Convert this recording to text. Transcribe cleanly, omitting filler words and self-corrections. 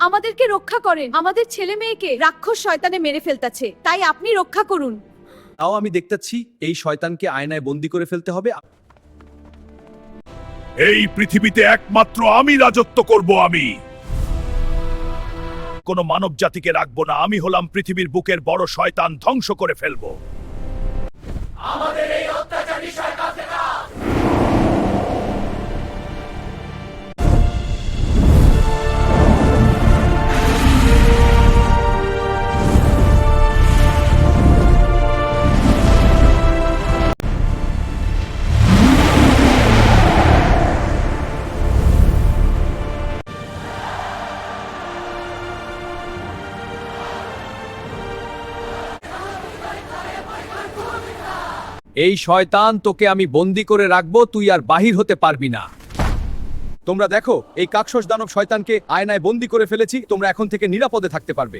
আমাদেরকে রক্ষা করেন। আমাদের ছেলে মেয়েকে রাক্ষস শয়তানে মেরে ফেলতাছে, তাই আপনি রক্ষা করুন। তাও আমি দেখতেছি এই শয়তানকে আয়নায় বন্দি করে ফেলতে হবে। এই পৃথিবীতে একমাত্র আমি রাজত্ব করব। আমি কোন মানব জাতিকে রাখবো না। আমি হলাম পৃথিবীর বুকের বড় শয়তান, ধ্বংস করে ফেলবো। এই শয়তান, তোকে আমি বন্দি করে রাখবো, তুই আর বাহির হতে পারবি না। তোমরা দেখো, এই কাক্ষস দানব শয়তানকে আয়নায় বন্দি করে ফেলেছি। তোমরা এখন থেকে নিরাপদে থাকতে পারবে।